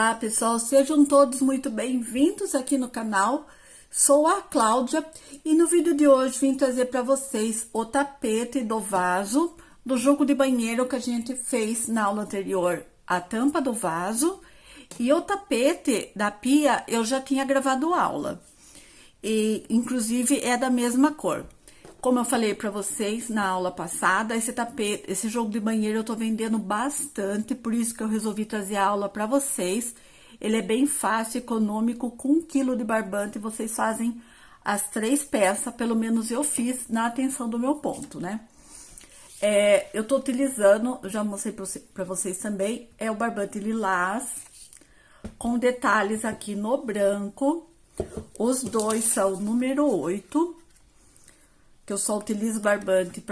Olá, pessoal, sejam todos muito bem-vindos aqui no canal. Sou a Cláudia e no vídeo de hoje vim trazer para vocês o tapete do vaso do jogo de banheiro que a gente fez na aula anterior, a tampa do vaso, e o tapete da pia eu já tinha gravado aula, e inclusive é da mesma cor. Como eu falei para vocês na aula passada, esse tapete, esse jogo de banheiro eu tô vendendo bastante, por isso que eu resolvi trazer a aula para vocês. Ele é bem fácil, econômico, com 1 quilo de barbante vocês fazem as 3 peças, pelo menos eu fiz na atenção do meu ponto, né? Eu tô utilizando, já mostrei para vocês também, é o barbante lilás, com detalhes aqui no branco. Os dois são número 8. Que eu só utilizo barbante,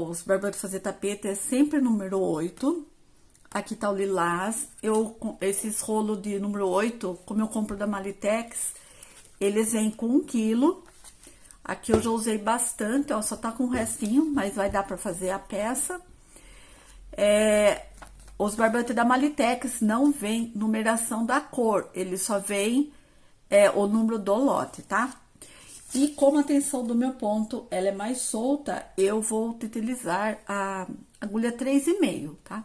os barbantes fazer tapete é sempre número 8. Aqui tá o lilás. Esses rolos de número 8, como eu compro da Malitex, eles vêm com 1 quilo. Aqui eu já usei bastante, ó, só tá com um restinho, mas vai dar pra fazer a peça. Os barbantes da Malitex não vem numeração da cor, ele só vem o número do lote, tá? E como a tensão do meu ponto, ela é mais solta, eu vou utilizar a agulha 3,5, tá?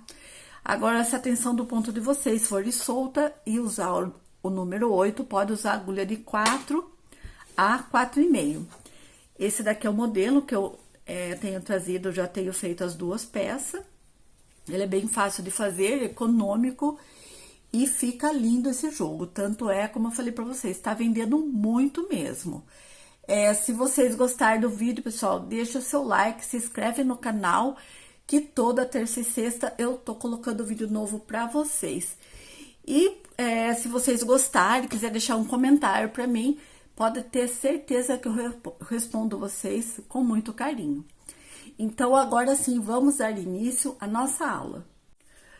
Agora, se a tensão do ponto de vocês for solta e usar o número 8, pode usar a agulha de 4 a 4,5. Esse daqui é o modelo que eu tenho trazido, já tenho feito as 2 peças. Ele é bem fácil de fazer, econômico e fica lindo esse jogo. Tanto é, como eu falei pra vocês, tá vendendo muito mesmo. Se vocês gostarem do vídeo, pessoal, deixa o seu like, se inscreve no canal, que toda terça e sexta eu tô colocando vídeo novo pra vocês. E se vocês gostarem, quiser deixar um comentário pra mim, pode ter certeza que eu respondo vocês com muito carinho. Então, agora sim, vamos dar início à nossa aula.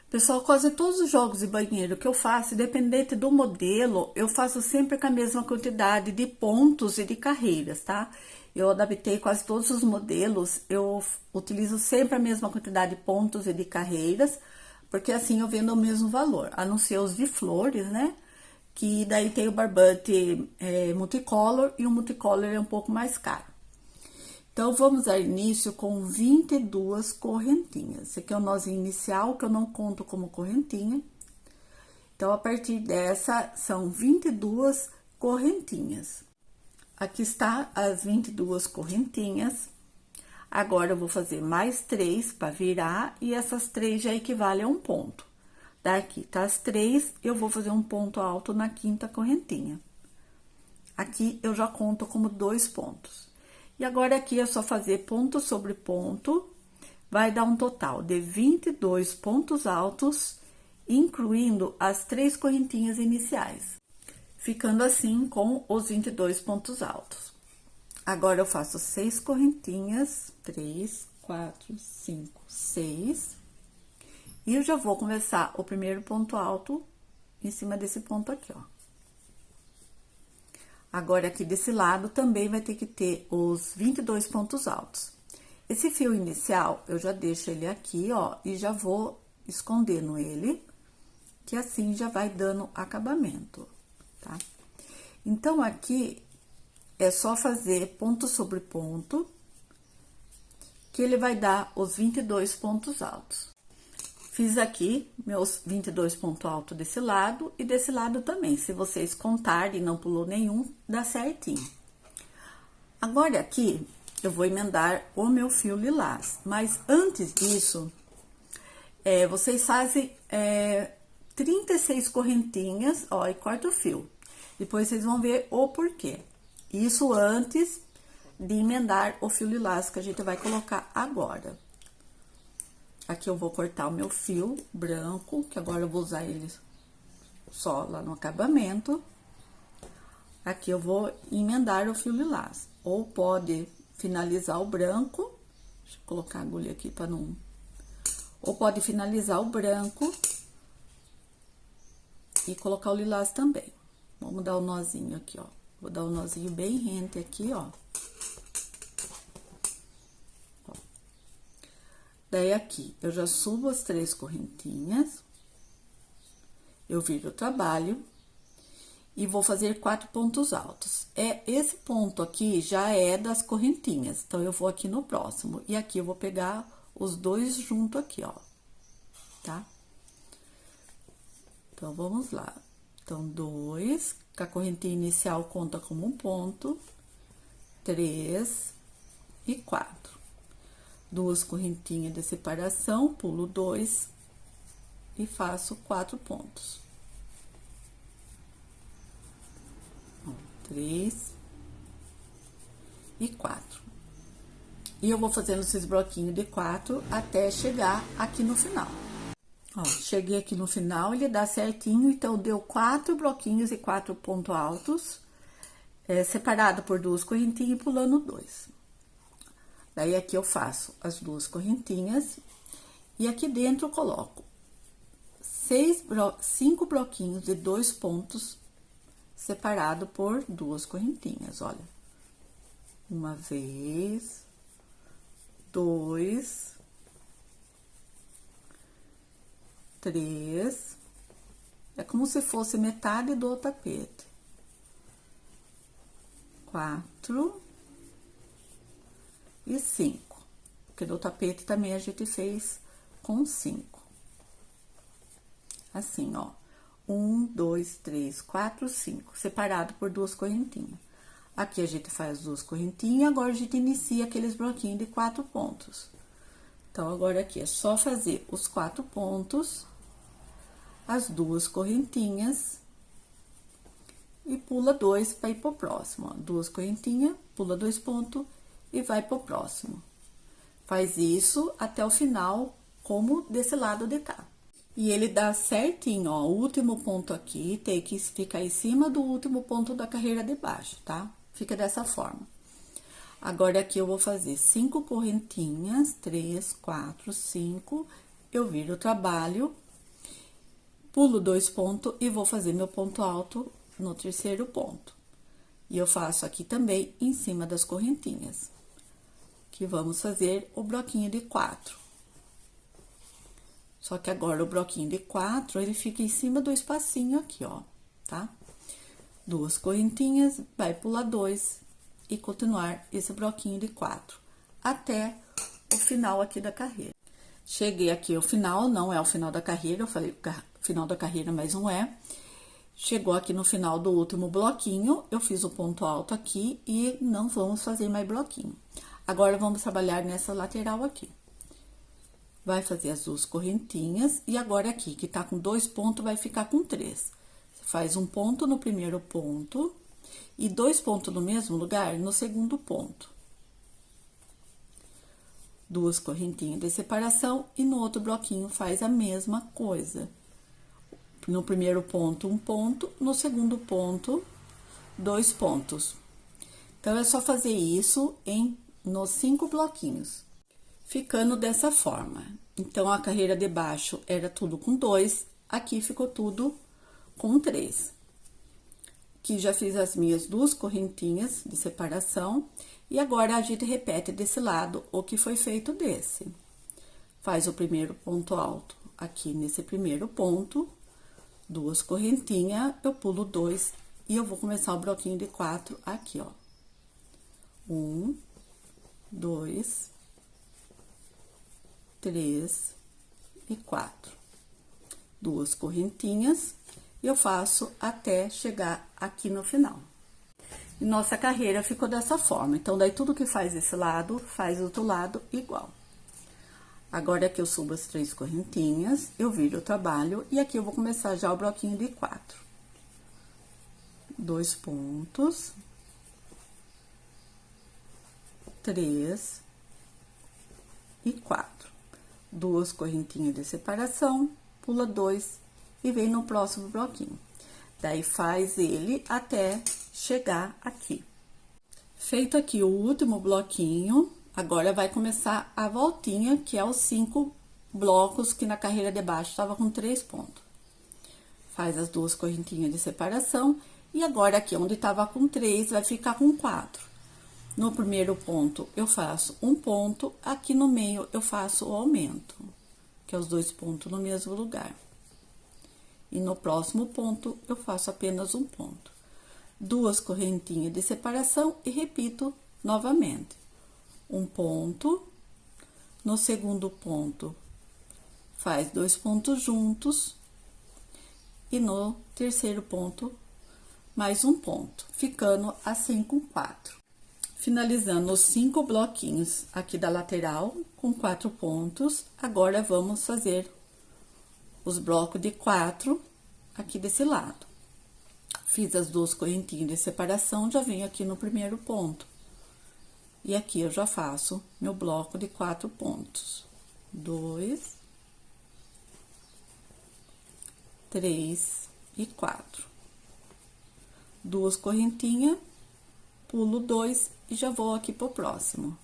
Pessoal, quase todos os jogos de banheiro que eu faço, independente do modelo, eu faço sempre com a mesma quantidade de pontos e de carreiras, tá? Eu adaptei quase todos os modelos, eu utilizo sempre a mesma quantidade de pontos e de carreiras, porque assim eu vendo o mesmo valor, a não ser os de flores, né? Que daí tem o barbante multicolor, e o multicolor é um pouco mais caro. Então, vamos dar início com 22 correntinhas. Esse aqui é o nozinho inicial, que eu não conto como correntinha. Então, a partir dessa, são 22 correntinhas. Aqui está as 22 correntinhas. Agora, eu vou fazer mais 3 para virar, e essas 3 já equivalem a um ponto. Daqui tá as 3, eu vou fazer um ponto alto na 5ª correntinha. Aqui, eu já conto como 2 pontos. E agora, aqui é só fazer ponto sobre ponto, vai dar um total de 22 pontos altos, incluindo as 3 correntinhas iniciais, ficando assim com os 22 pontos altos. Agora, eu faço 6 correntinhas, 3, 4, 5, 6, e eu já vou começar o primeiro ponto alto em cima desse ponto aqui, ó. Agora, aqui desse lado, também vai ter que ter os 22 pontos altos. Esse fio inicial, eu já deixo ele aqui, ó, e já vou escondendo ele, que assim já vai dando acabamento, tá? Então, aqui, é só fazer ponto sobre ponto, que ele vai dar os 22 pontos altos. Fiz aqui meus 22 pontos altos desse lado e desse lado também. Se vocês contarem e não pulou nenhum, dá certinho. Agora, aqui, eu vou emendar o meu fio lilás. Mas, antes disso, vocês fazem 36 correntinhas, ó, e corta o fio. Depois, vocês vão ver o porquê. Isso antes de emendar o fio lilás que a gente vai colocar agora. Aqui eu vou cortar o meu fio branco, que agora eu vou usar ele só lá no acabamento. Aqui eu vou emendar o fio lilás. Ou pode finalizar o branco, deixa eu colocar a agulha aqui para não... Ou pode finalizar o branco e colocar o lilás também. Vamos dar o nozinho aqui, ó. Vou dar um nozinho bem rente aqui, ó. Daí, aqui, eu já subo as 3 correntinhas eu viro o trabalho e vou fazer 4 pontos altos. Esse ponto aqui já é das correntinhas, então eu vou aqui no próximo. E aqui eu vou pegar os dois junto aqui, ó, tá? Então, vamos lá. Então, 2, que a correntinha inicial conta como um ponto, 3 e 4. 2 correntinhas de separação, pulo 2 e faço 4 pontos. 3 e 4. E eu vou fazendo esses bloquinhos de 4 até chegar aqui no final. Ó, cheguei aqui no final, ele dá certinho, então deu 4 bloquinhos e 4 pontos altos, separado por 2 correntinhas e pulando 2. Daí, aqui eu faço as 2 correntinhas e aqui dentro eu coloco 5 bloquinhos de 2 pontos separado por 2 correntinhas, olha. Uma vez, 2, 3, é como se fosse metade do tapete. 4 e 5, porque do tapete também a gente fez com 5. Assim, ó. 1, 2, 3, 4, 5, separado por 2 correntinhas. Aqui a gente faz 2 correntinhas, agora a gente inicia aqueles bloquinhos de 4 pontos. Então, agora aqui é só fazer os 4 pontos, as 2 correntinhas e pula 2 para ir pro próximo, ó. 2 correntinhas, pula 2 pontos e vai pro próximo. Faz isso até o final, como desse lado de cá. E ele dá certinho, ó, o último ponto aqui tem que ficar em cima do último ponto da carreira de baixo, tá? Fica dessa forma. Agora, aqui eu vou fazer 5 correntinhas, 3, 4, 5, eu viro o trabalho, pulo 2 pontos e vou fazer meu ponto alto no terceiro ponto. E eu faço aqui também em cima das correntinhas, que vamos fazer o bloquinho de 4. Só que agora o bloquinho de 4, ele fica em cima do espacinho aqui, ó, tá? 2 correntinhas, vai pular 2 e continuar esse bloquinho de 4 até o final aqui da carreira. Cheguei aqui ao final, não é o final da carreira, eu falei final da carreira, mas não é. Chegou aqui no final do último bloquinho, eu fiz o ponto alto aqui e não vamos fazer mais bloquinho. Agora, vamos trabalhar nessa lateral aqui. Vai fazer as 2 correntinhas, e agora aqui, que tá com 2 pontos, vai ficar com 3. Você faz um ponto no primeiro ponto, e 2 pontos no mesmo lugar no segundo ponto. 2 correntinhas de separação, e no outro bloquinho faz a mesma coisa. No primeiro ponto, 1 ponto, no segundo ponto, 2 pontos. Então, é só fazer isso nos 5 bloquinhos. Ficando dessa forma. Então, a carreira de baixo era tudo com 2, aqui ficou tudo com 3. Aqui já fiz as minhas 2 correntinhas de separação, e agora a gente repete desse lado o que foi feito desse. Faz o primeiro ponto alto aqui nesse primeiro ponto, 2 correntinhas, eu pulo 2 e eu vou começar o bloquinho de 4 aqui, ó. 1, 2, 3 e 4. 2 correntinhas, e eu faço até chegar aqui no final. E nossa carreira ficou dessa forma. Então, daí tudo que faz esse lado, faz do outro lado igual. Agora, aqui eu subo as 3 correntinhas, eu viro o trabalho, e aqui eu vou começar já o bloquinho de 4. 2 pontos. 3 e 4. 2 correntinhas de separação, pula 2 e vem no próximo bloquinho. Daí, faz ele até chegar aqui. Feito aqui o último bloquinho, agora vai começar a voltinha, que é os 5 blocos que na carreira de baixo estava com 3 pontos. Faz as 2 correntinhas de separação, e agora aqui onde estava com 3, vai ficar com 4. No primeiro ponto, eu faço um ponto, aqui no meio eu faço o aumento, que é os 2 pontos no mesmo lugar. E no próximo ponto, eu faço apenas um ponto. Duas correntinhas de separação e repito novamente. Um ponto. No segundo ponto, faz 2 pontos juntos. E no terceiro ponto, mais um ponto, ficando assim com 4. Finalizando os 5 bloquinhos aqui da lateral com 4 pontos, agora vamos fazer os blocos de 4 aqui desse lado. Fiz as 2 correntinhas de separação, já venho aqui no primeiro ponto. E aqui eu já faço meu bloco de 4 pontos. 2, 3 e 4. 2 correntinhas, pulo 2 e já vou aqui pro próximo.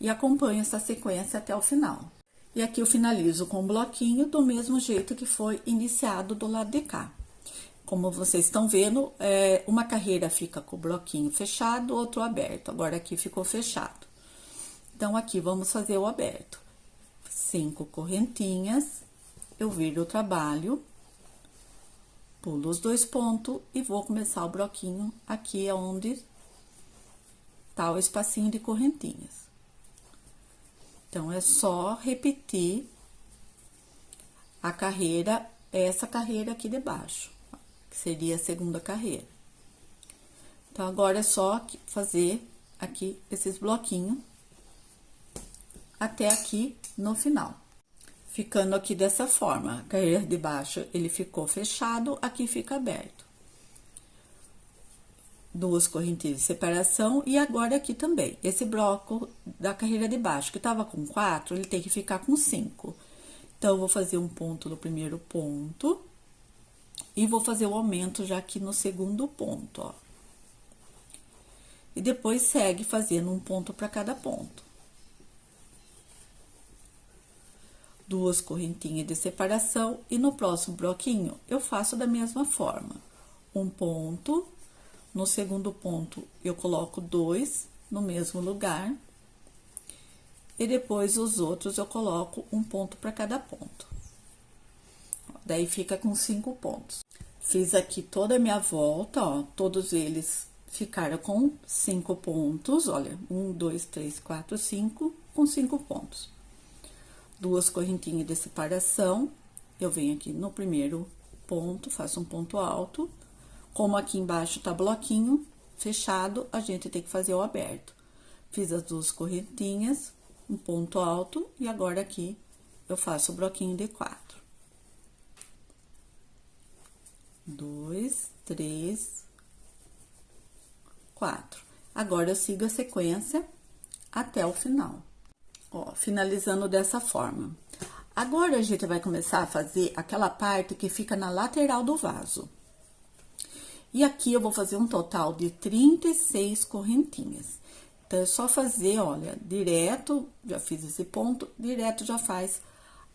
E acompanho essa sequência até o final. E aqui eu finalizo com o bloquinho do mesmo jeito que foi iniciado do lado de cá. Como vocês estão vendo, uma carreira fica com o bloquinho fechado, outro aberto. Agora, aqui ficou fechado. Então, aqui vamos fazer o aberto. 5 correntinhas, eu viro o trabalho, pulo os 2 pontos e vou começar o bloquinho aqui onde tá o espacinho de correntinhas. Então, é só repetir a carreira, essa carreira aqui de baixo, que seria a segunda carreira. Então, agora é só fazer aqui esses bloquinhos até aqui no final. Ficando aqui dessa forma, a carreira de baixo ele ficou fechado, aqui fica aberto. 2 correntinhas de separação e agora aqui também. Esse bloco da carreira de baixo, que tava com 4, ele tem que ficar com 5. Então, eu vou fazer um ponto no primeiro ponto e vou fazer o aumento já aqui no segundo ponto, ó. E depois segue fazendo um ponto para cada ponto. 2 correntinhas de separação e no próximo bloquinho eu faço da mesma forma. Um ponto, no segundo ponto eu coloco 2 no mesmo lugar. E depois os outros eu coloco um ponto para cada ponto. Daí fica com 5 pontos. Fiz aqui toda a minha volta, ó, todos eles ficaram com 5 pontos, olha, 1, 2, 3, 4, 5, com 5 pontos. 2 correntinhas de separação, eu venho aqui no primeiro ponto, faço um ponto alto. Como aqui embaixo tá bloquinho fechado, a gente tem que fazer o aberto. Fiz as 2 correntinhas, um ponto alto, e agora aqui eu faço o bloquinho de 4. 2, 3, 4. Agora, eu sigo a sequência até o final. Ó, finalizando dessa forma. Agora, a gente vai começar a fazer aquela parte que fica na lateral do vaso. E aqui, eu vou fazer um total de 36 correntinhas. Então, é só fazer, olha, direto, já fiz esse ponto, direto já faz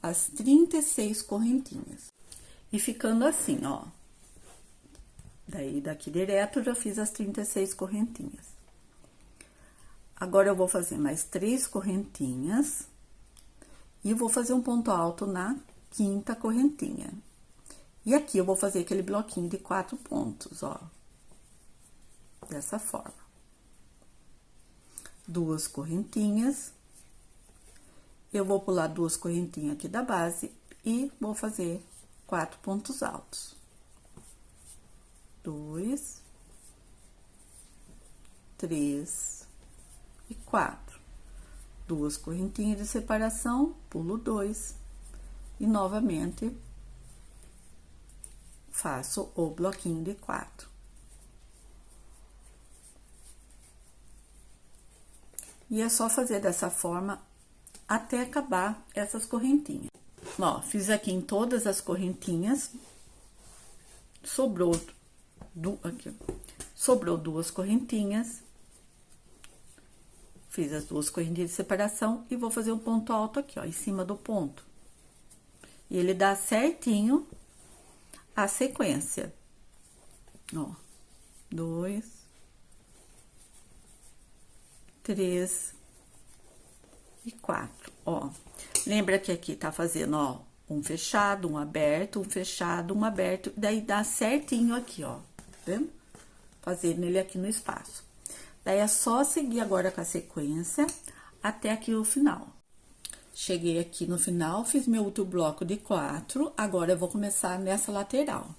as 36 correntinhas. E ficando assim, ó. Daí, daqui direto, já fiz as 36 correntinhas. Agora, eu vou fazer mais 3 correntinhas. E vou fazer um ponto alto na 5ª correntinha. E aqui, eu vou fazer aquele bloquinho de 4 pontos, ó. Dessa forma. 2 correntinhas. Eu vou pular 2 correntinhas aqui da base e vou fazer 4 pontos altos. 2, 3 e 4. 2 correntinhas de separação, pulo 2 e novamente faço o bloquinho de 4. E é só fazer dessa forma até acabar essas correntinhas. Ó, fiz aqui em todas as correntinhas, sobrou 2 correntinhas. Fiz as 2 correntinhas de separação e vou fazer um ponto alto aqui, ó, em cima do ponto. E ele dá certinho a sequência. Ó, 2, 3 e 4, ó. Lembra que aqui tá fazendo, ó, um fechado, um aberto, um fechado, um aberto, daí dá certinho aqui, ó, tá vendo? Fazer nele aqui no espaço. Daí é só seguir agora com a sequência até aqui o final. Cheguei aqui no final, fiz meu outro bloco de 4, agora eu vou começar nessa lateral.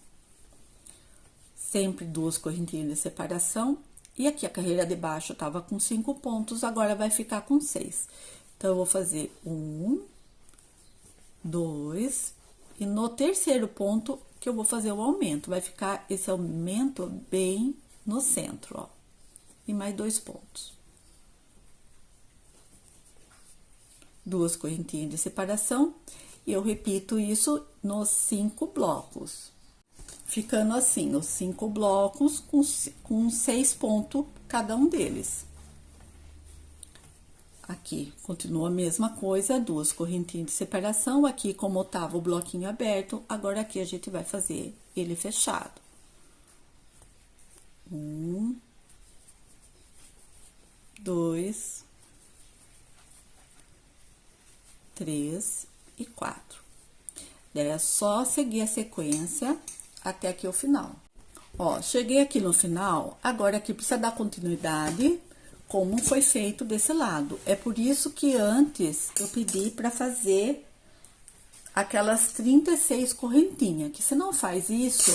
Sempre 2 correntinhas de separação, e aqui a carreira de baixo tava com 5 pontos, agora vai ficar com 6. Então, eu vou fazer 1, 2, e no terceiro ponto que eu vou fazer o aumento, vai ficar esse aumento bem no centro, ó. E mais 2 pontos. 2 correntinhas de separação, e eu repito isso nos 5 blocos. Ficando assim, os 5 blocos com 6 pontos cada um deles. Aqui, continua a mesma coisa, 2 correntinhas de separação. Aqui, como tava o bloquinho aberto, agora aqui a gente vai fazer ele fechado. 1, 2, 3 e 4. Daí, é só seguir a sequência até aqui o final. Ó, cheguei aqui no final, agora aqui precisa dar continuidade como foi feito desse lado. É por isso que antes eu pedi para fazer aquelas 36 correntinhas, que se não faz isso,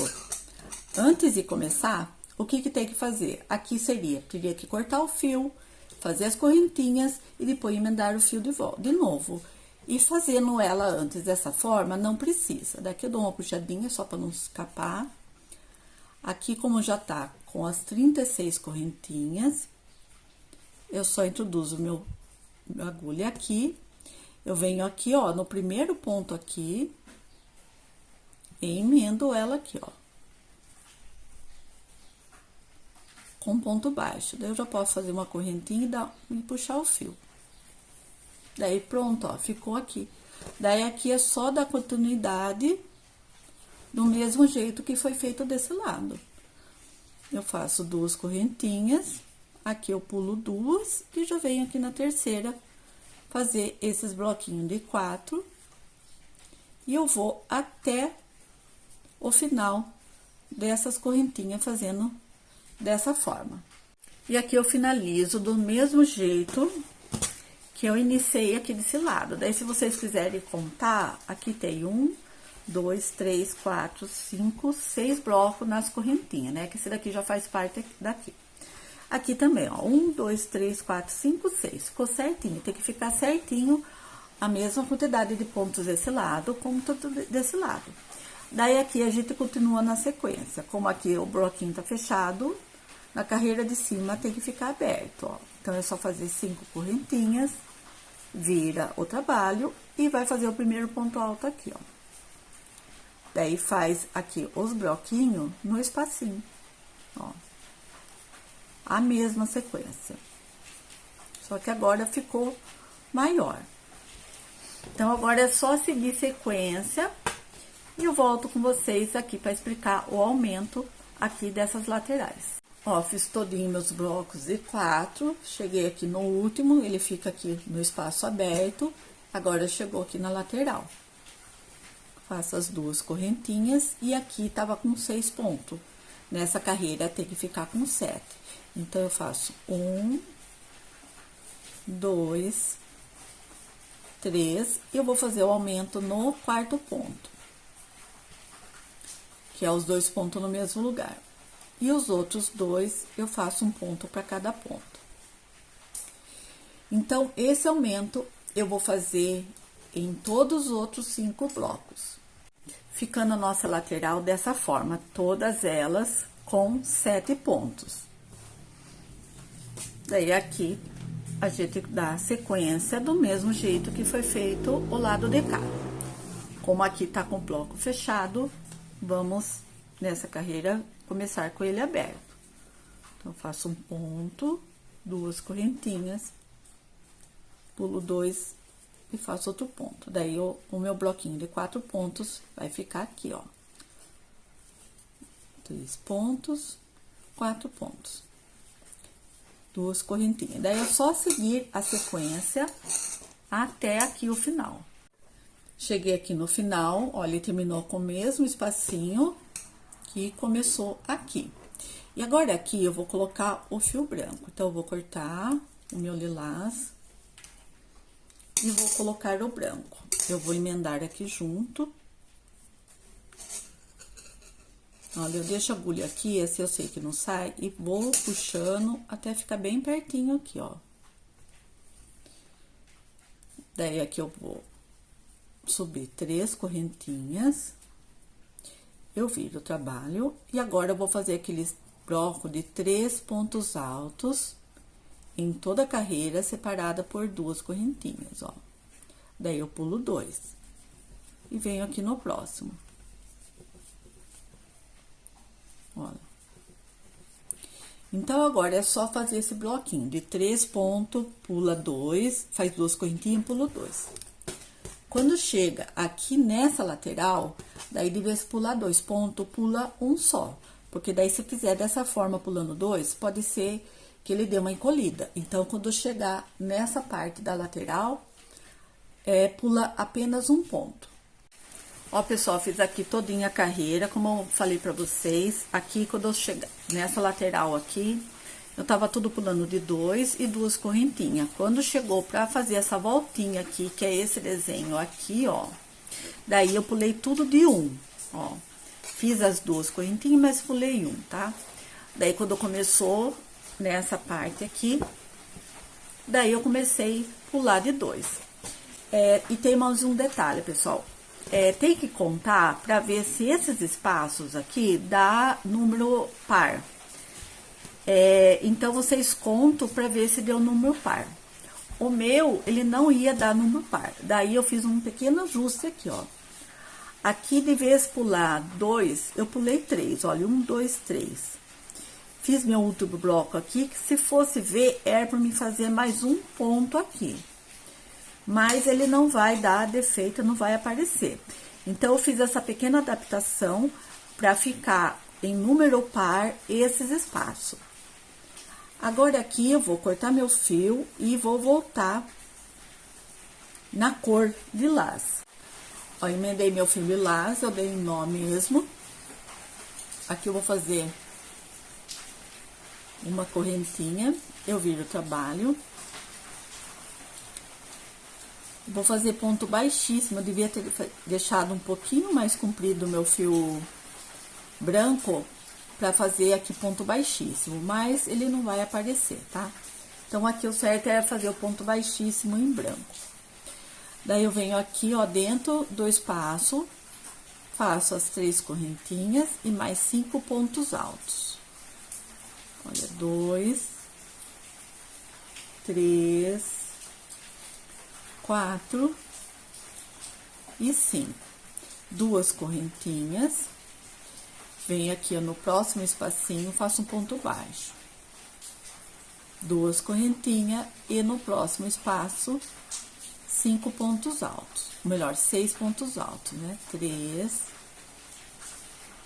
antes de começar, o que tem que fazer? Aqui teria que cortar o fio, fazer as correntinhas e depois emendar o fio de volta, de novo. E fazendo ela antes dessa forma, não precisa. Daqui eu dou uma puxadinha só para não escapar. Aqui, como já tá com as 36 correntinhas, eu só introduzo minha agulha aqui. Eu venho aqui, ó, no primeiro ponto aqui, e emendo ela aqui, ó. Com ponto baixo. Daí, eu já posso fazer uma correntinha e puxar o fio. Daí, pronto, ó, ficou aqui. Daí, aqui é só dar continuidade do mesmo jeito que foi feito desse lado. Eu faço 2 correntinhas, aqui eu pulo 2 e já venho aqui na terceira fazer esses bloquinhos de 4. E eu vou até o final dessas correntinhas fazendo dessa forma. E aqui eu finalizo do mesmo jeito que eu iniciei aqui desse lado. Daí, se vocês quiserem contar, aqui tem 1, 2, 3, 4, 5, 6 blocos nas correntinhas, né? Que esse daqui já faz parte daqui. Aqui também, ó, 1, 2, 3, 4, 5, 6. Ficou certinho, tem que ficar certinho a mesma quantidade de pontos desse lado, como tudo desse lado. Daí, aqui a gente continua na sequência. Como aqui o bloquinho tá fechado, na carreira de cima tem que ficar aberto, ó. Então, é só fazer 5 correntinhas, vira o trabalho e vai fazer o primeiro ponto alto aqui, ó. Daí, faz aqui os bloquinhos no espacinho, ó. A mesma sequência. Só que agora ficou maior. Então, agora é só seguir sequência e eu volto com vocês aqui para explicar o aumento aqui dessas laterais. Ó, fiz todinho meus blocos de 4, cheguei aqui no último, ele fica aqui no espaço aberto, agora chegou aqui na lateral. Faço as 2 correntinhas e aqui tava com 6 pontos. Nessa carreira tem que ficar com 7. Então, eu faço 1, 2, 3, e eu vou fazer o aumento no 4º ponto. Que é os 2 pontos no mesmo lugar. E os outros 2, eu faço um ponto para cada ponto. Então, esse aumento eu vou fazer em todos os outros 5 blocos. Ficando a nossa lateral dessa forma, todas elas com 7 pontos. Daí, aqui, a gente dá sequência do mesmo jeito que foi feito o lado de cá. Como aqui tá com o bloco fechado, vamos, nessa carreira, começar com ele aberto. Então, eu faço um ponto, 2 correntinhas, pulo 2 e faço outro ponto. Daí, o meu bloquinho de 4 pontos vai ficar aqui, ó. 3 pontos, 4 pontos. 2 correntinhas. Daí, é só seguir a sequência até aqui o final. Cheguei aqui no final, ó, ele terminou com o mesmo espacinho que começou aqui. E agora aqui eu vou colocar o fio branco. Então, eu vou cortar o meu lilás e vou colocar o branco. Eu vou emendar aqui junto. Olha, eu deixo a agulha aqui, esse eu sei que não sai, e vou puxando até ficar bem pertinho aqui, ó. Daí, aqui eu vou subir 3 correntinhas. Eu viro o trabalho. E agora, eu vou fazer aqueles bloco de 3 pontos altos em toda a carreira, separada por 2 correntinhas, ó. Daí, eu pulo 2. E venho aqui no próximo. Olha. Então, agora é só fazer esse bloquinho de 3 pontos, pula 2, faz 2 correntinhas, pula 2. Quando chega aqui nessa lateral, daí de vez pular 2 pontos, pula um só. Porque daí, se fizer dessa forma, pulando 2, pode ser que ele dê uma encolhida. Então, quando chegar nessa parte da lateral, pula apenas um ponto. Ó, pessoal, fiz aqui todinha a carreira, como eu falei pra vocês. Aqui, quando eu chegar nessa lateral aqui, eu tava tudo pulando de 2 e 2 correntinhas. Quando chegou pra fazer essa voltinha aqui, que é esse desenho aqui, ó, daí eu pulei tudo de 1, ó. Fiz as 2 correntinhas, mas pulei 1, tá? Daí, quando começou nessa parte aqui, daí eu comecei a pular de 2. E tem mais um detalhe, pessoal. Tem que contar para ver se esses espaços aqui dá número par. Então, vocês contam para ver se deu número par. O meu, ele não ia dar número par. Daí, eu fiz um pequeno ajuste aqui, ó. Aqui, de vez pular 2, eu pulei 3. Olha, 1, 2, 3. Fiz meu último bloco aqui, que se fosse ver, era para me fazer mais um ponto aqui. Mas ele não vai dar defeito, não vai aparecer. Então, eu fiz essa pequena adaptação para ficar em número par esses espaços. Agora, aqui, eu vou cortar meu fio e vou voltar na cor lilás. Ó, emendei meu fio lilás, eu dei um nó mesmo. Aqui, eu vou fazer uma correntinha, eu viro o trabalho. Vou fazer ponto baixíssimo, eu devia ter deixado um pouquinho mais comprido o meu fio branco para fazer aqui ponto baixíssimo, mas ele não vai aparecer, tá? Então, aqui o certo é fazer o ponto baixíssimo em branco. Daí, eu venho aqui, ó, dentro do espaço, faço as 3 correntinhas e mais 5 pontos altos. Olha, 2, 3... 4 e 5. 2 correntinhas. Venho aqui, ó, no próximo espacinho, faço um ponto baixo. 2 correntinhas e no próximo espaço, 5 pontos altos. Ou melhor, 6 pontos altos, né? 3,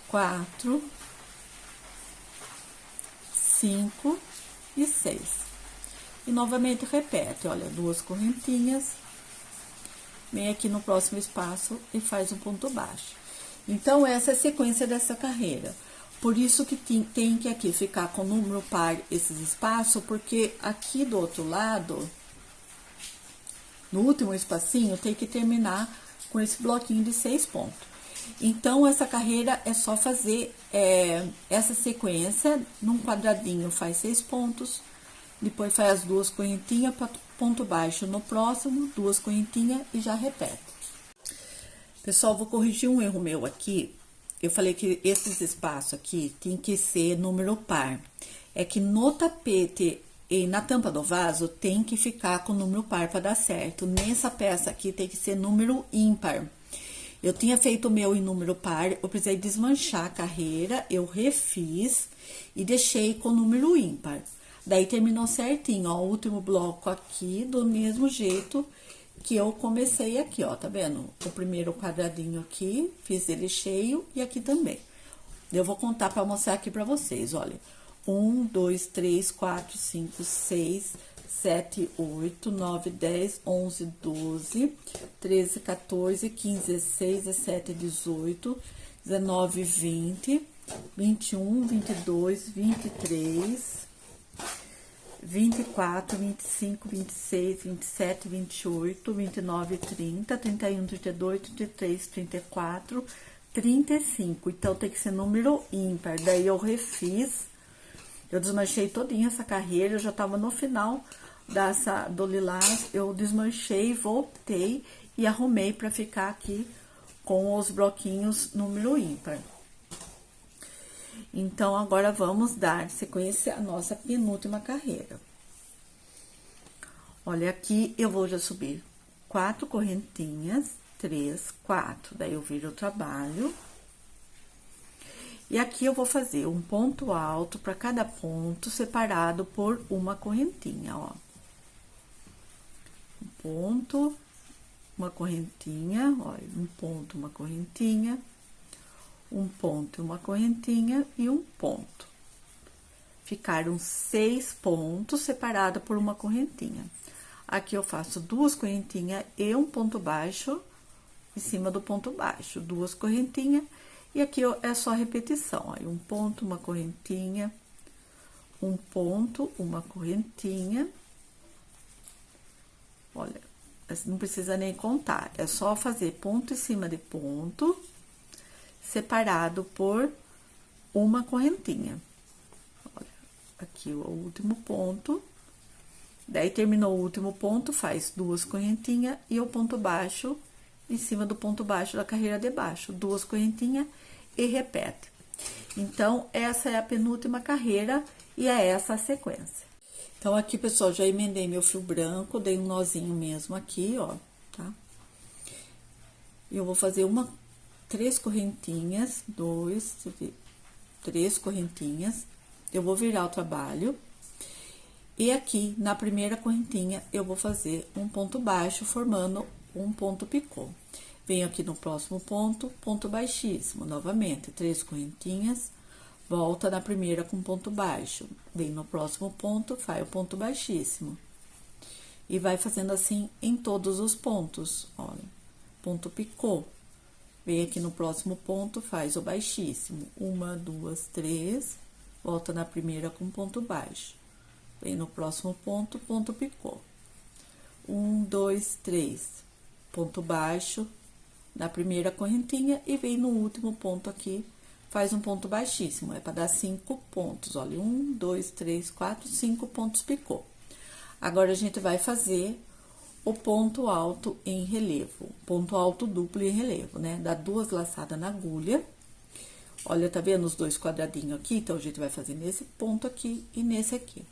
4, 5 e 6. E novamente repete, olha, 2 correntinhas. Vem aqui no próximo espaço e faz um ponto baixo. Então, essa é a sequência dessa carreira. Por isso que tem que aqui ficar com número par esses espaços, porque aqui do outro lado, no último espacinho, tem que terminar com esse bloquinho de 6 pontos. Então, essa carreira é só fazer essa sequência, num quadradinho faz 6 pontos, depois faz as 2 correntinhas para ponto baixo no próximo, 2 correntinhas e já repete. Pessoal, vou corrigir um erro meu aqui. Eu falei que esses espaços aqui tem que ser número par. É que no tapete e na tampa do vaso tem que ficar com número par para dar certo. Nessa peça aqui tem que ser número ímpar. Eu tinha feito o meu em número par, eu precisei desmanchar a carreira, eu refiz e deixei com número ímpar. Daí, terminou certinho, ó, o último bloco aqui, do mesmo jeito que eu comecei aqui, ó, tá vendo? O primeiro quadradinho aqui, fiz ele cheio e aqui também. Eu vou contar pra mostrar aqui pra vocês, olha. 1, 2, 3, 4, 5, 6, 7, 8, 9, 10, 11, 12, 13, 14, 15, 16, 17, 18, 19, 20, 21, 22, 23, 24, 25, 26, 27, 28, 29, 30, 31, 32, 33, 34, 35. Então, tem que ser número ímpar. Daí, eu refiz, eu desmanchei todinha essa carreira, eu já tava no final do lilás, eu desmanchei, voltei e arrumei pra ficar aqui com os bloquinhos número ímpar. Então, agora vamos dar sequência à nossa penúltima carreira. Olha, aqui eu vou já subir 4 correntinhas, 3, 4, daí eu viro o trabalho. E aqui eu vou fazer um ponto alto para cada ponto, separado por uma correntinha, ó. Um ponto, uma correntinha, ó, um ponto, uma correntinha, um ponto, uma correntinha e um ponto. Ficaram 6 pontos separados por uma correntinha. Aqui eu faço 2 correntinhas e um ponto baixo em cima do ponto baixo, 2 correntinhas, e aqui é só repetição, ó, um ponto, uma correntinha, um ponto, uma correntinha. Olha, não precisa nem contar, é só fazer ponto em cima de ponto, separado por uma correntinha. Olha, aqui o último ponto. Daí, terminou o último ponto, faz 2 correntinhas e o ponto baixo em cima do ponto baixo da carreira de baixo. 2 correntinhas e repete. Então, essa é a penúltima carreira e é essa a sequência. Então, aqui, pessoal, já emendei meu fio branco, dei um nozinho mesmo aqui, ó, tá? Eu vou fazer 3 correntinhas, 3 correntinhas, eu vou virar o trabalho, e aqui, na primeira correntinha, eu vou fazer um ponto baixo, formando um ponto picô. Venho aqui no próximo ponto, ponto baixíssimo, novamente, 3 correntinhas, volta na primeira com ponto baixo, vem no próximo ponto, faz o ponto baixíssimo. E vai fazendo assim em todos os pontos, olha, ponto picô. Vem aqui no próximo ponto, faz o baixíssimo. 1, 2, 3, volta na primeira com ponto baixo. Vem no próximo ponto, ponto picô. 1, 2, 3, ponto baixo na primeira correntinha e vem no último ponto aqui, faz um ponto baixíssimo. É para dar 5 pontos, olha, 1, 2, 3, 4, 5 pontos picô. Agora, a gente vai fazer o ponto alto em relevo, ponto alto duplo em relevo, né? Dá 2 laçadas na agulha. Olha, tá vendo os 2 quadradinhos aqui? Então, a gente vai fazer nesse ponto aqui e nesse aqui.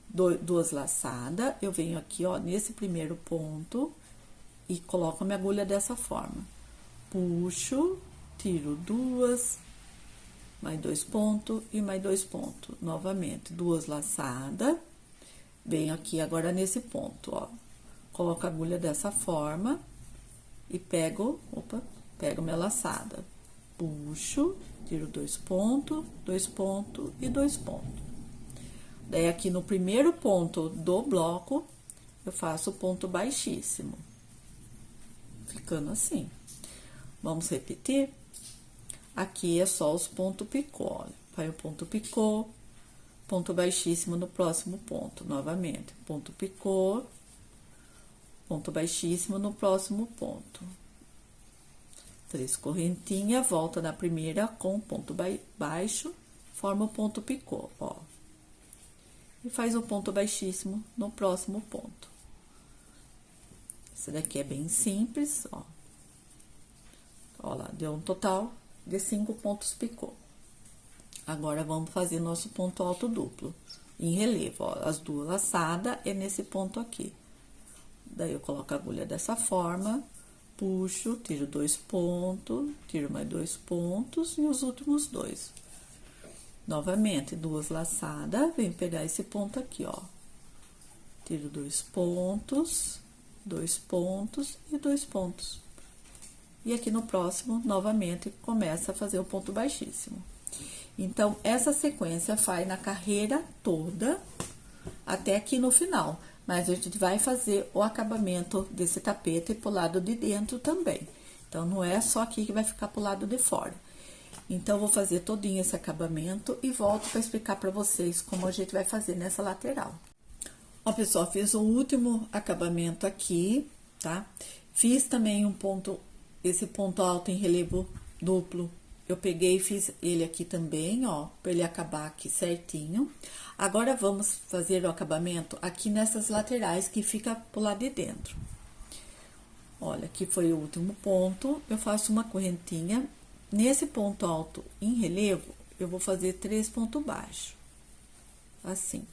2 laçadas, eu venho aqui, ó, nesse primeiro ponto e coloco a minha agulha dessa forma. Puxo, tiro 2, mais 2 pontos e mais 2 pontos. Novamente, 2 laçadas, venho aqui agora nesse ponto, ó. Coloco a agulha dessa forma e pego minha laçada. Puxo, tiro 2 pontos e 2 pontos. Daí, aqui no primeiro ponto do bloco, eu faço o ponto baixíssimo. Ficando assim. Vamos repetir? Aqui é só os pontos picô, olha. Vai o ponto picô, ponto baixíssimo no próximo ponto, novamente. Ponto picô, ponto baixíssimo no próximo ponto. 3 correntinhas, volta na primeira com ponto baixo, forma o ponto picô, ó. E faz o ponto baixíssimo no próximo ponto. Esse daqui é bem simples, ó. Ó lá, deu um total de 5 pontos picô. Agora, vamos fazer nosso ponto alto duplo, em relevo, ó. As 2 laçadas é nesse ponto aqui. Daí, eu coloco a agulha dessa forma, puxo, tiro 2 pontos, tiro mais 2 pontos e os últimos 2. Novamente, 2 laçadas, venho pegar esse ponto aqui, ó. Tiro 2 pontos, 2 pontos e 2 pontos. E aqui no próximo, novamente, começa a fazer o ponto baixíssimo. Então, essa sequência faz na carreira toda, até aqui no final. Mas a gente vai fazer o acabamento desse tapete pro lado de dentro também. Então, não é só aqui que vai ficar pro lado de fora. Então, eu vou fazer todinho esse acabamento e volto para explicar para vocês como a gente vai fazer nessa lateral. Ó, pessoal, fiz o último acabamento aqui, tá? Fiz também esse ponto alto em relevo duplo. Eu peguei e fiz ele aqui também, ó, para ele acabar aqui certinho. Agora, vamos fazer o acabamento aqui nessas laterais que fica pro lado de dentro. Olha, aqui foi o último ponto, eu faço uma correntinha. Nesse ponto alto em relevo, eu vou fazer 3 pontos baixos, assim.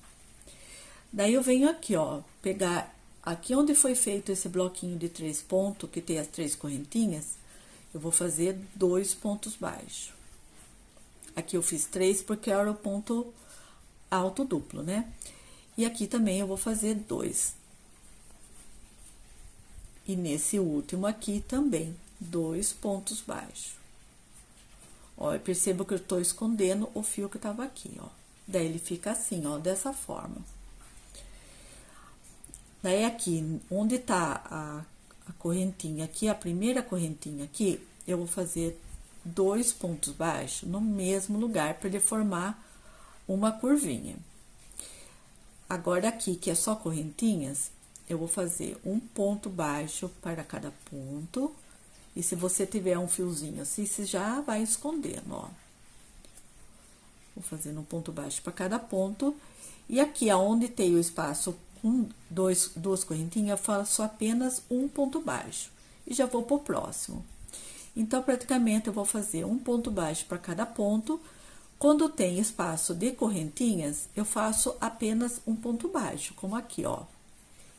Daí, eu venho aqui, ó, pegar aqui onde foi feito esse bloquinho de 3 pontos, que tem as 3 correntinhas, eu vou fazer 2 pontos baixos. Aqui eu fiz 3 porque era o ponto alto duplo, né? E aqui também eu vou fazer 2. E nesse último aqui também, 2 pontos baixos. Ó, eu percebo que eu tô escondendo o fio que tava aqui, ó. Daí, ele fica assim, ó, dessa forma. Daí, aqui, onde tá a correntinha aqui, a primeira correntinha aqui, eu vou fazer 2 pontos baixos no mesmo lugar, para ele formar uma curvinha. Agora, aqui, que é só correntinhas, eu vou fazer um ponto baixo para cada ponto. E se você tiver um fiozinho assim, você já vai escondendo, ó. Vou fazendo um ponto baixo para cada ponto. E aqui, aonde tem o espaço com duas correntinhas, eu faço apenas um ponto baixo. E já vou pro próximo. Então, praticamente, eu vou fazer um ponto baixo para cada ponto. Quando tem espaço de correntinhas, eu faço apenas um ponto baixo, como aqui, ó.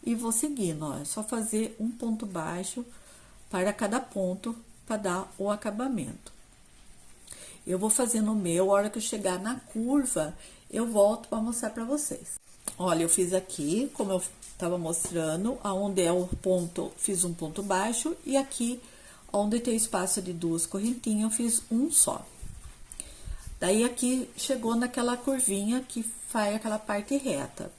E vou seguindo, ó. É só fazer um ponto baixo para cada ponto, para dar o acabamento. Eu vou fazendo o meu, a hora que eu chegar na curva, eu volto para mostrar para vocês. Olha, eu fiz aqui, como eu tava mostrando, aonde é o ponto, fiz um ponto baixo, e aqui, onde tem espaço de 2 correntinhas, eu fiz um só. Daí, aqui, chegou naquela curvinha que faz aquela parte reta.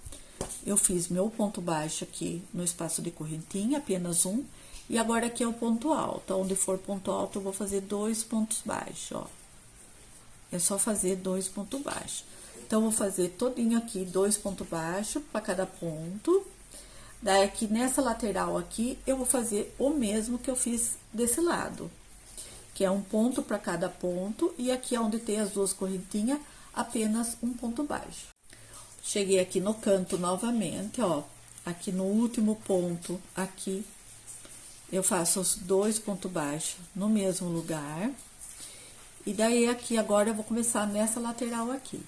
Eu fiz meu ponto baixo aqui no espaço de correntinha, apenas um. E agora, aqui é o ponto alto. Onde for ponto alto, eu vou fazer 2 pontos baixos, ó. É só fazer 2 pontos baixos. Então, eu vou fazer todinho aqui, 2 pontos baixos para cada ponto. Daí, aqui nessa lateral aqui, eu vou fazer o mesmo que eu fiz desse lado. Que é um ponto para cada ponto. E aqui, onde tem as 2 correntinhas, apenas um ponto baixo. Cheguei aqui no canto novamente, ó. Aqui no último ponto, aqui. Eu faço os 2 pontos baixos no mesmo lugar. E daí, aqui, agora, eu vou começar nessa lateral aqui.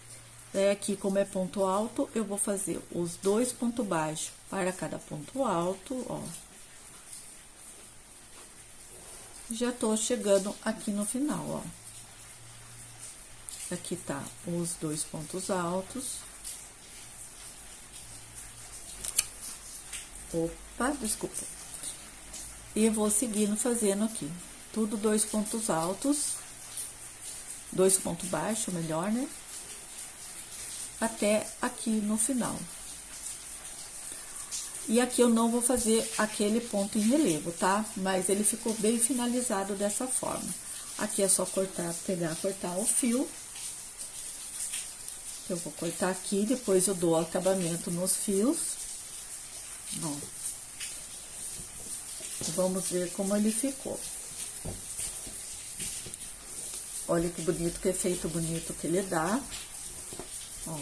Daí, aqui, como é ponto alto, eu vou fazer os 2 pontos baixos para cada ponto alto, ó. Já tô chegando aqui no final, ó. Aqui tá os 2 pontos altos. Opa, desculpa. E vou seguindo fazendo aqui, tudo 2 pontos altos, 2 pontos baixos, melhor, né? Até aqui no final. E aqui eu não vou fazer aquele ponto em relevo, tá? Mas ele ficou bem finalizado dessa forma. Aqui é só cortar o fio. Eu vou cortar aqui, depois eu dou acabamento nos fios. Ó. Vamos ver como ele ficou. Olha que bonito, que efeito bonito que ele dá. Ó,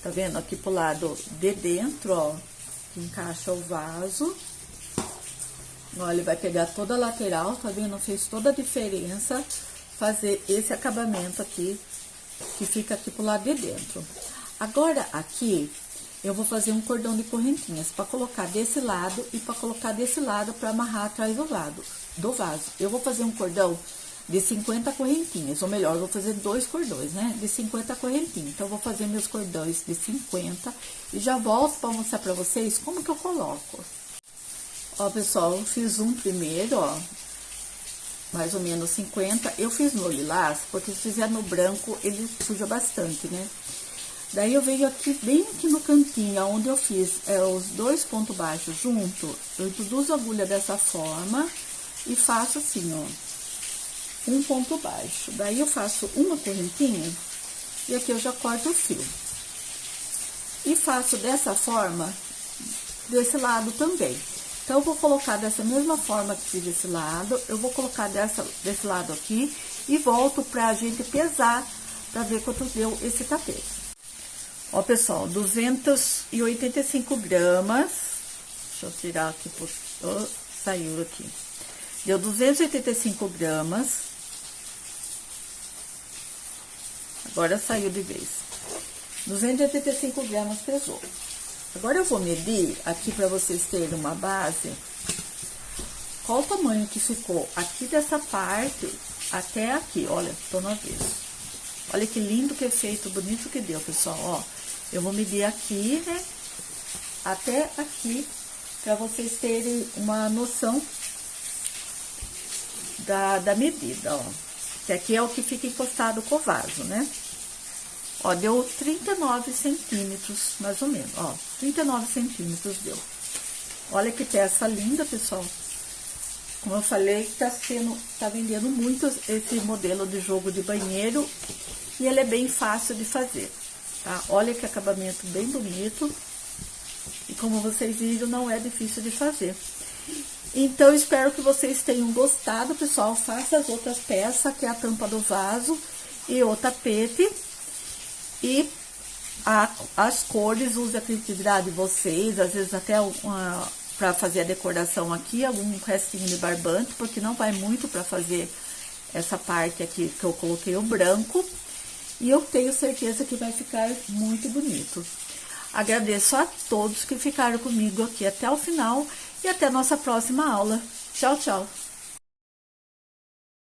tá vendo? Aqui pro lado de dentro, ó, que encaixa o vaso. Ó, ele vai pegar toda a lateral, tá vendo? Fez toda a diferença fazer esse acabamento aqui, que fica aqui pro lado de dentro. Agora, aqui, eu vou fazer um cordão de correntinhas para colocar desse lado e para colocar desse lado para amarrar atrás do vaso. Eu vou fazer um cordão de 50 correntinhas, ou melhor, eu vou fazer 2 cordões, né? De 50 correntinhas. Então, eu vou fazer meus cordões de 50 e já volto para mostrar para vocês como que eu coloco. Ó, pessoal, eu fiz um primeiro, ó, mais ou menos 50. Eu fiz no lilás, porque se fizer no branco, ele suja bastante, né? Daí eu venho aqui, bem aqui no cantinho, onde eu fiz os 2 pontos baixos junto, eu introduzo a agulha dessa forma e faço assim, ó, um ponto baixo. Daí eu faço uma correntinha e aqui eu já corto o fio. E faço dessa forma, desse lado também. Então, eu vou colocar dessa mesma forma que fiz desse lado, eu vou colocar desse lado aqui e volto pra gente pesar, pra ver quanto deu esse tapete. Ó, pessoal, 285 gramas, deixa eu tirar aqui, saiu aqui. Deu 285 gramas. Agora saiu de vez. 285 gramas pesou. Agora eu vou medir aqui para vocês terem uma base. Qual o tamanho que ficou aqui dessa parte até aqui, olha, tô no avesso. Olha que lindo, que efeito bonito que deu, pessoal, ó. Eu vou medir aqui, né, até aqui, para vocês terem uma noção da medida, ó. Que aqui é o que fica encostado com o vaso, né? Ó, deu 39 centímetros, mais ou menos, ó. 39 centímetros deu. Olha que peça linda, pessoal. Como eu falei, tá vendendo muito esse modelo de jogo de banheiro. E ele é bem fácil de fazer, tá? Olha que acabamento bem bonito. E como vocês viram, não é difícil de fazer. Então, espero que vocês tenham gostado, pessoal. Faça as outras peças, que é a tampa do vaso e o tapete. E as cores, use a criatividade de vocês, às vezes até para fazer a decoração aqui, algum restinho de barbante, porque não vai muito para fazer essa parte aqui que eu coloquei o branco. E eu tenho certeza que vai ficar muito bonito. Agradeço a todos que ficaram comigo aqui até o final e até a nossa próxima aula. Tchau, tchau!